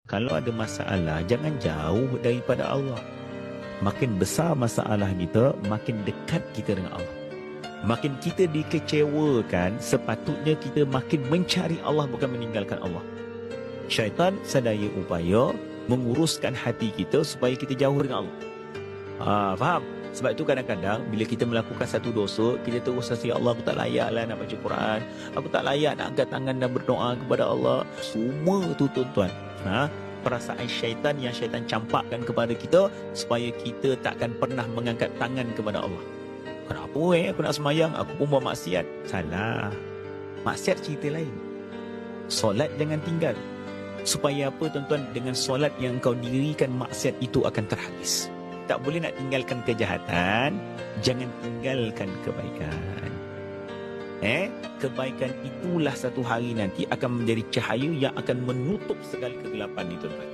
Kalau ada masalah, jangan jauh daripada Allah. Makin besar masalah kita, makin dekat kita dengan Allah. Makin kita dikecewakan, sepatutnya kita makin mencari Allah, bukan meninggalkan Allah. Syaitan sedaya upaya menguruskan hati kita supaya kita jauh dengan Allah. Faham? Sebab itu kadang-kadang bila kita melakukan satu dosa, kita terus rasa, ya Allah, aku tak layak lah nak baca Quran, aku tak layak nak angkat tangan dan berdoa kepada Allah. Semua tu tuan-tuan, perasaan syaitan yang syaitan campakkan kepada kita supaya kita takkan pernah mengangkat tangan kepada Allah. Kenapa aku nak semayang, aku pun buat maksiat? Salah. Maksiat cerita lain. Solat jangan tinggal. Supaya apa tuan-tuan? Dengan solat yang kau dirikan, maksiat itu akan terhabis. Tak boleh nak tinggalkan kejahatan, jangan tinggalkan kebaikan. Kebaikan itulah satu hari nanti akan menjadi cahaya yang akan menutup segala kegelapan itu, tuan-tuan.